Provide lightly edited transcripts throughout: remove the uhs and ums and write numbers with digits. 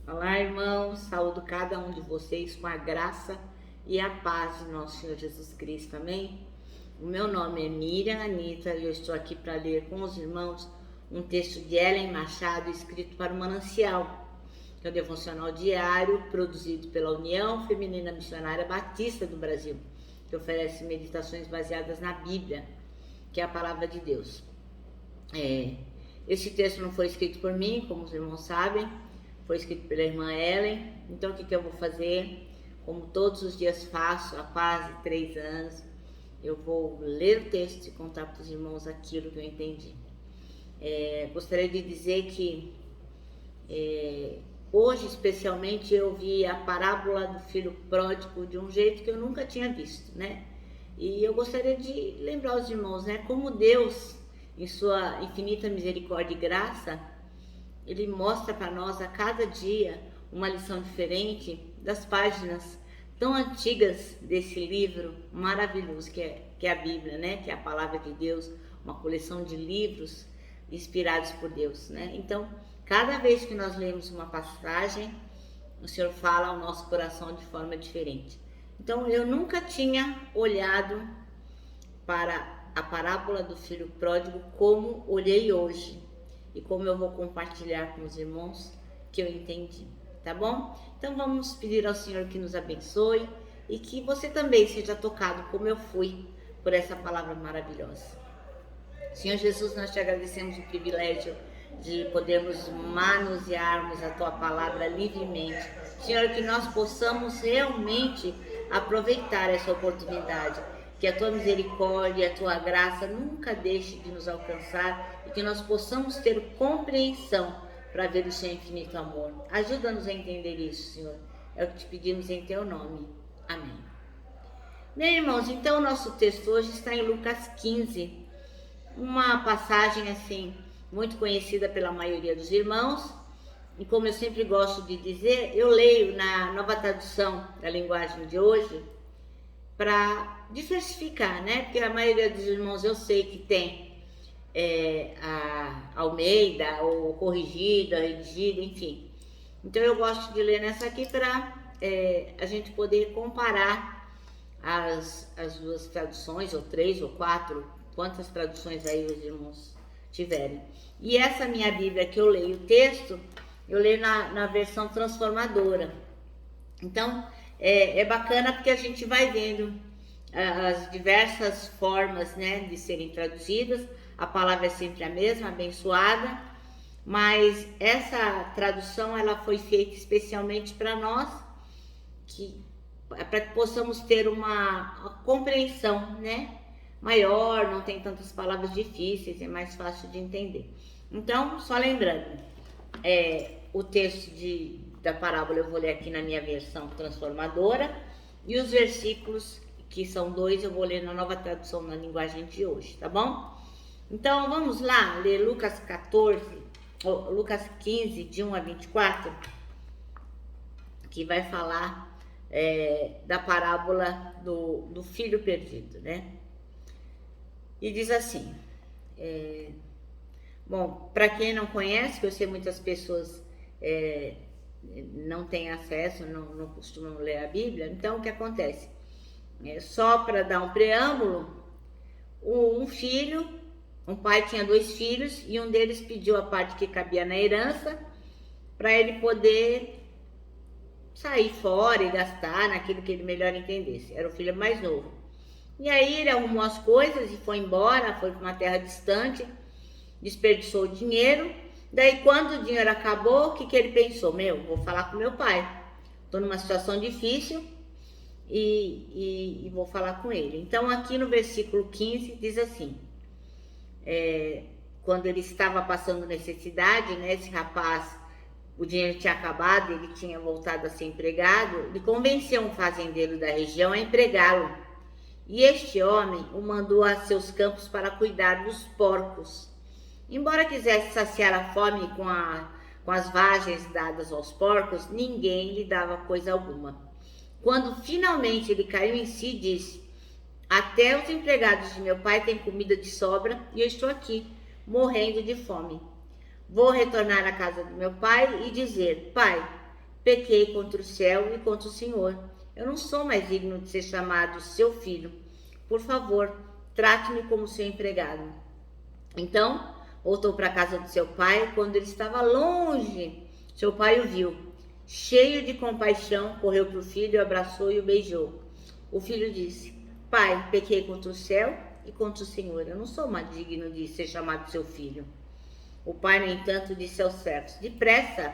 Olá, irmãos, saúdo cada um de vocês com a graça e a paz de nosso Senhor Jesus Cristo, amém? O meu nome é Miriam Anita e eu estou aqui para ler com os irmãos um texto de Ellen Machado escrito para o Manancial, que é o devocional diário produzido pela União Feminina Missionária Batista do Brasil, que oferece meditações baseadas na Bíblia, que é a palavra de Deus. Esse texto não foi escrito por mim, como os irmãos sabem, foi escrito pela irmã Ellen. Então o que eu vou fazer? Como todos os dias faço há quase 3 anos, eu vou ler o texto e contar para os irmãos aquilo que eu entendi. Gostaria de dizer que hoje especialmente eu vi a parábola do filho pródigo de um jeito que eu nunca tinha visto, né? E eu gostaria de lembrar os irmãos, né, como Deus, em sua infinita misericórdia e graça, Ele mostra para nós a cada dia uma lição diferente das páginas tão antigas desse livro maravilhoso que é a Bíblia, né? Que é a palavra de Deus, uma coleção de livros inspirados por Deus, né? Então, cada vez que nós lemos uma passagem, o Senhor fala ao nosso coração de forma diferente. Então, eu nunca tinha olhado para a parábola do filho pródigo como olhei hoje e como eu vou compartilhar com os irmãos que eu entendi, tá bom? Então vamos pedir ao Senhor que nos abençoe e que você também seja tocado como eu fui por essa palavra maravilhosa. Senhor Jesus, nós te agradecemos o privilégio de podermos manusearmos a tua palavra livremente. Senhor, que nós possamos realmente aproveitar essa oportunidade, que a tua misericórdia e a tua graça nunca deixe de nos alcançar e que nós possamos ter compreensão para ver o seu infinito amor. Ajuda-nos a entender isso, Senhor. É o que te pedimos em teu nome. Amém. Bem, irmãos, então o nosso texto hoje está em Lucas 15, uma passagem assim muito conhecida pela maioria dos irmãos. E como eu sempre gosto de dizer, eu leio na Nova Tradução da Linguagem de hoje para diversificar, né? Porque a maioria dos irmãos eu sei que tem a Almeida, ou corrigida, redigida, enfim. Então eu gosto de ler nessa aqui para a gente poder comparar as duas traduções, ou 3 ou 4, quantas traduções aí os irmãos tiverem. E essa minha Bíblia que eu leio o texto, eu leio na versão transformadora. Então, é bacana porque a gente vai vendo as diversas formas, né, de serem traduzidas. A palavra é sempre a mesma, abençoada, mas essa tradução ela foi feita especialmente para nós, para que possamos ter uma compreensão, né, maior, não tem tantas palavras difíceis, é mais fácil de entender. Então, só lembrando, o texto da parábola eu vou ler aqui na minha versão transformadora, e os versículos, que são 2, eu vou ler na Nova Tradução na Linguagem de hoje, tá bom? Então vamos lá ler Lucas 15, de 1 a 24, que vai falar da parábola do filho perdido, né? E diz assim, bom, para quem não conhece, que eu sei muitas pessoas não têm acesso, não costumam ler a Bíblia, então o que acontece? Só para dar um preâmbulo, um pai tinha 2 filhos e um deles pediu a parte que cabia na herança para ele poder sair fora e gastar naquilo que ele melhor entendesse. Era o filho mais novo. E aí ele arrumou as coisas e foi embora, foi para uma terra distante, desperdiçou o dinheiro. Daí quando o dinheiro acabou, o que ele pensou? Vou falar com meu pai. Estou numa situação difícil e vou falar com ele. Então aqui no versículo 15 diz assim, quando ele estava passando necessidade, né, esse rapaz, o dinheiro tinha acabado, ele tinha voltado a ser empregado, ele convenceu um fazendeiro da região a empregá-lo. E este homem o mandou a seus campos para cuidar dos porcos. Embora quisesse saciar a fome com as vagens dadas aos porcos, ninguém lhe dava coisa alguma. Quando finalmente ele caiu em si, disse: até os empregados de meu pai têm comida de sobra e eu estou aqui, morrendo de fome. Vou retornar à casa do meu pai e dizer: pai, pequei contra o céu e contra o Senhor. Eu não sou mais digno de ser chamado seu filho. Por favor, trate-me como seu empregado. Então, voltou para a casa do seu pai. Quando ele estava longe, seu pai o viu. Cheio de compaixão, correu para o filho, o abraçou e o beijou. O filho disse: Pai, pequei contra o céu e contra o Senhor. Eu não sou mais digno de ser chamado seu filho. O pai, no entanto, disse aos servos: Depressa,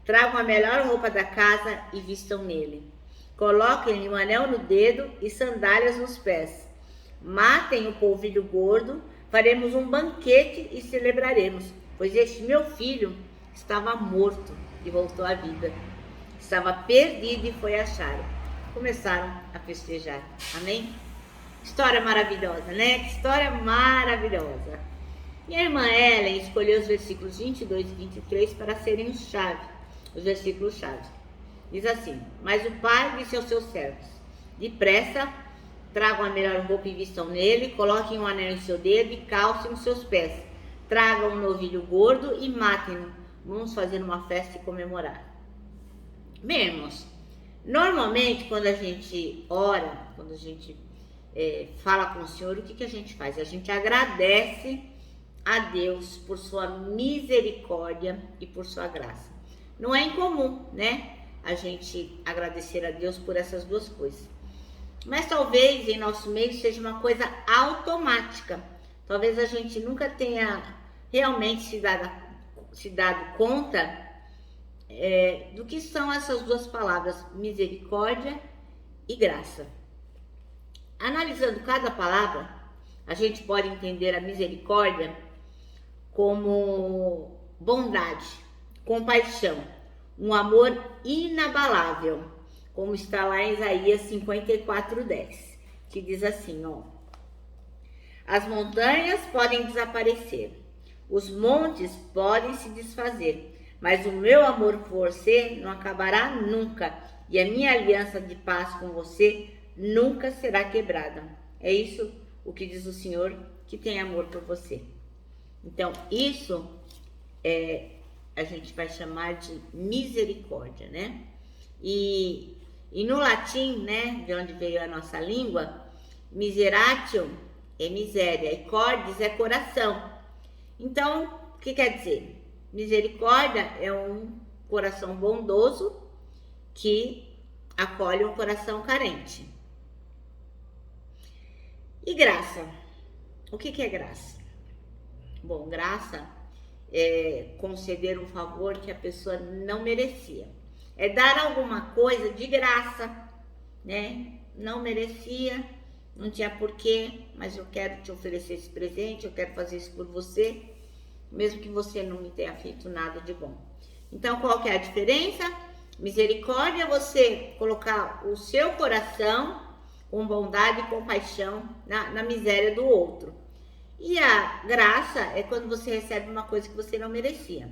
tragam a melhor roupa da casa e vistam nele. Coloquem-lhe um anel no dedo e sandálias nos pés. Matem o polvilho gordo, faremos um banquete e celebraremos, pois este meu filho estava morto e voltou à vida. Estava perdido e foi achado. Começaram a festejar. Amém? História maravilhosa, né? Que história maravilhosa. E a irmã Ellen escolheu os versículos 22 e 23 para serem os versículos-chave. Diz assim: Mas o pai disse aos seus servos: Depressa, tragam a melhor roupa e vistam nele, coloquem um anel em seu dedo e calcem os seus pés. Tragam um novilho gordo e matem-no. Vamos fazer uma festa e comemorar. Bem, irmãos, normalmente quando a gente ora, quando a gente fala com o Senhor, o que a gente faz? A gente agradece a Deus por sua misericórdia e por sua graça. Não é incomum, né? A gente agradecer a Deus por essas duas coisas. Mas talvez em nosso meio seja uma coisa automática. Talvez a gente nunca tenha realmente se dado conta do que são essas duas palavras, misericórdia e graça. Analisando cada palavra, a gente pode entender a misericórdia como bondade, compaixão, um amor inabalável, como está lá em Isaías 54:10, que diz assim, ó: As montanhas podem desaparecer, os montes podem se desfazer, mas o meu amor por você não acabará nunca, e a minha aliança de paz com você nunca será quebrada. É isso o que diz o Senhor, que tem amor por você. Então, isso a gente vai chamar de misericórdia, né? E no latim, né, de onde veio a nossa língua, miseratio é miséria e cordis é coração. Então, o que quer dizer? Misericórdia é um coração bondoso que acolhe um coração carente. E graça? O que é graça? Bom, graça é conceder um favor que a pessoa não merecia. É dar alguma coisa de graça, né? Não merecia, não tinha porquê, mas eu quero te oferecer esse presente, eu quero fazer isso por você, mesmo que você não me tenha feito nada de bom. Então, qual que é a diferença? Misericórdia é você colocar o seu coração com bondade e compaixão na miséria do outro. E a graça é quando você recebe uma coisa que você não merecia.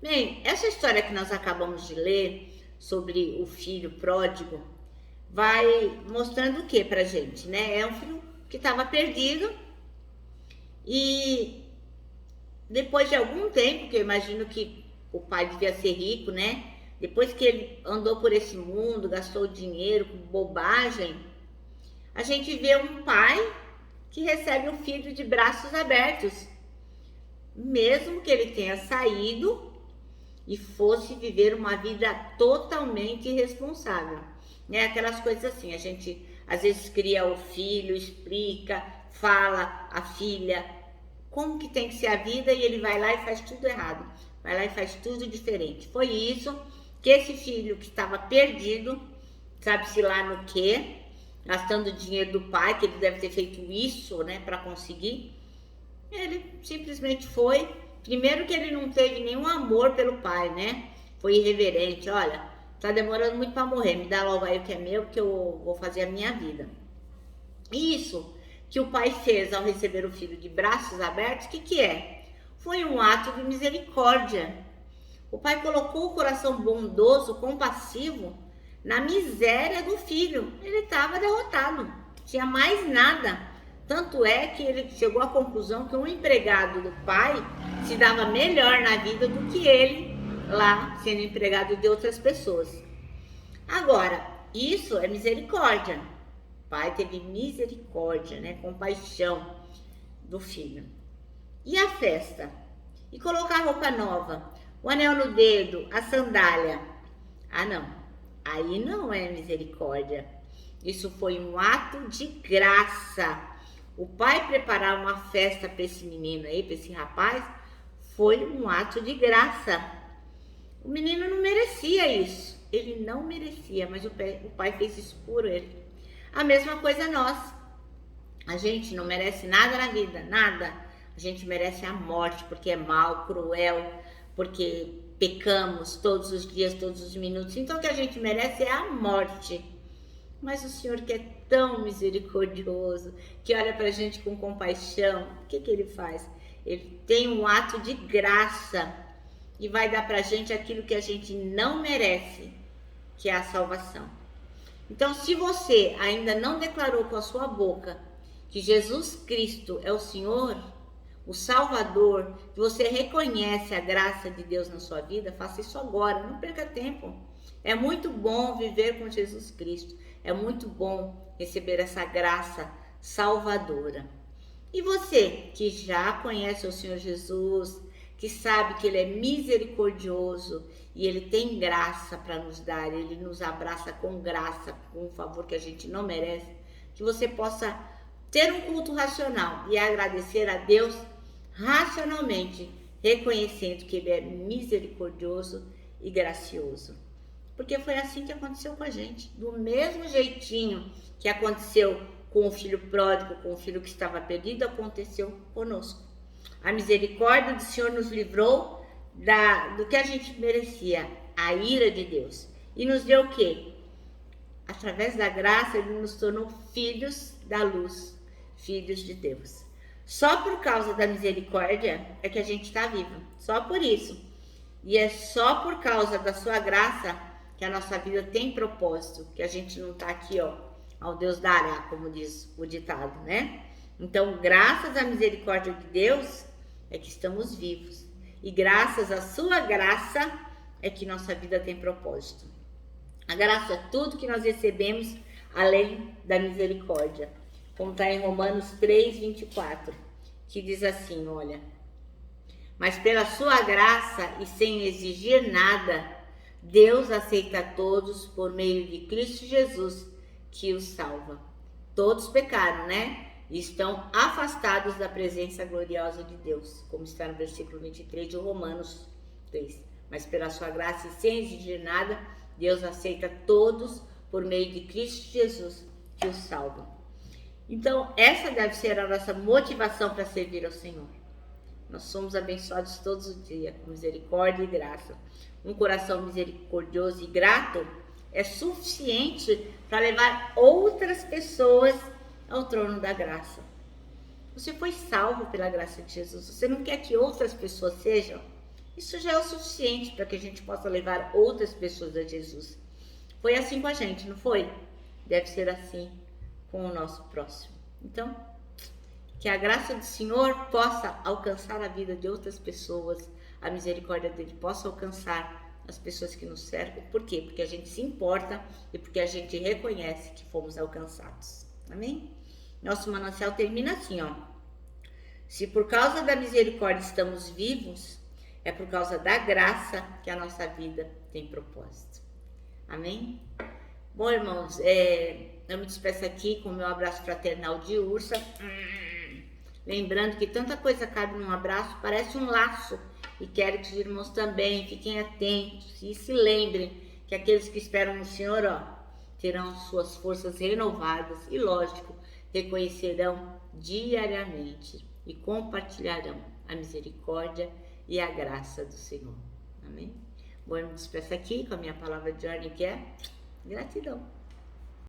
Bem, essa história que nós acabamos de ler sobre o filho pródigo vai mostrando o que pra gente, né? É um filho que estava perdido e depois de algum tempo, que eu imagino que o pai devia ser rico, né? Depois que ele andou por esse mundo, gastou dinheiro com bobagem, a gente vê um pai que recebe um filho de braços abertos, mesmo que ele tenha saído e fosse viver uma vida totalmente irresponsável, né? Aquelas coisas assim, a gente às vezes cria o filho, explica, fala a filha como que tem que ser a vida e ele vai lá e faz tudo errado, vai lá e faz tudo diferente. Foi isso que esse filho que estava perdido, sabe-se lá no que, gastando o dinheiro do pai, que ele deve ter feito isso, né, para conseguir, ele simplesmente foi. Primeiro que ele não teve nenhum amor pelo pai, né? Foi irreverente. Olha, tá demorando muito para morrer, me dá logo aí o que é meu, que eu vou fazer a minha vida. Isso que o pai fez ao receber o filho de braços abertos, o que é? Foi um ato de misericórdia. O pai colocou o coração bondoso, compassivo, na miséria do filho. Ele estava derrotado, tinha mais nada. Tanto é que ele chegou à conclusão que um empregado do pai se dava melhor na vida do que ele, lá sendo empregado de outras pessoas. Agora, isso é misericórdia. O pai teve misericórdia, né? Compaixão do filho. E a festa? E colocar roupa nova, o anel no dedo, a sandália. Ah, não. Aí não é misericórdia. Isso foi um ato de graça. O pai preparar uma festa para esse menino aí, para esse rapaz, foi um ato de graça. O menino não merecia isso. Ele não merecia, mas o pai fez isso por ele. A mesma coisa nós. A gente não merece nada na vida, nada. A gente merece a morte, porque é mal, cruel, porque pecamos todos os dias, todos os minutos. Então o que a gente merece é a morte. Mas o Senhor, que é tão misericordioso, que olha pra gente com compaixão, o que ele faz? Ele tem um ato de graça e vai dar pra gente aquilo que a gente não merece, que é a salvação. Então, se você ainda não declarou com a sua boca que Jesus Cristo é o Senhor, o Salvador, que você reconhece a graça de Deus na sua vida, faça isso agora, não perca tempo. É muito bom viver com Jesus Cristo, é muito bom receber essa graça salvadora. E você que já conhece o Senhor Jesus, que sabe que Ele é misericordioso e Ele tem graça para nos dar, Ele nos abraça com graça, com um favor que a gente não merece, que você possa ter um culto racional e agradecer a Deus racionalmente, reconhecendo que Ele é misericordioso e gracioso. Porque foi assim que aconteceu com a gente, do mesmo jeitinho que aconteceu com o filho pródigo, com o filho que estava perdido, aconteceu conosco. A misericórdia do Senhor nos livrou do que a gente merecia, a ira de Deus. E nos deu o quê? Através da graça, Ele nos tornou filhos da luz, filhos de Deus. Só por causa da misericórdia é que a gente está vivo, só por isso. E é só por causa da sua graça que a nossa vida tem propósito, que a gente não está aqui, ó, ao Deus dará, como diz o ditado, né? Então, graças à misericórdia de Deus, é que estamos vivos. E graças à sua graça, é que nossa vida tem propósito. A graça é tudo que nós recebemos, além da misericórdia. Como está em Romanos 3:24, que diz assim, olha: mas pela sua graça e sem exigir nada, Deus aceita a todos por meio de Cristo Jesus, que os salva. Todos pecaram, né? E estão afastados da presença gloriosa de Deus, como está no versículo 23 de Romanos 3. Mas pela sua graça e sem exigir nada, Deus aceita todos por meio de Cristo Jesus, que os salva. Então, essa deve ser a nossa motivação para servir ao Senhor. Nós somos abençoados todos os dias, com misericórdia e graça. Um coração misericordioso e grato é suficiente para levar outras pessoas ao trono da graça. Você foi salvo pela graça de Jesus. Você não quer que outras pessoas sejam? Isso já é o suficiente para que a gente possa levar outras pessoas a Jesus. Foi assim com a gente, não foi? Deve ser assim com o nosso próximo. Então, que a graça do Senhor possa alcançar a vida de outras pessoas, a misericórdia dele possa alcançar as pessoas que nos cercam. Por quê? Porque a gente se importa e porque a gente reconhece que fomos alcançados. Amém? Nosso manancial termina assim, ó. Se por causa da misericórdia estamos vivos, é por causa da graça que a nossa vida tem propósito. Amém? Bom, irmãos, eu me despeço aqui com o meu abraço fraternal de ursa. Lembrando que tanta coisa cabe num abraço, parece um laço. E quero que os irmãos também fiquem atentos e se lembrem que aqueles que esperam no Senhor, ó, terão suas forças renovadas e, lógico, reconhecerão diariamente e compartilharão a misericórdia e a graça do Senhor. Amém? Bom, eu me despeço aqui com a minha palavra de ordem, que é gratidão.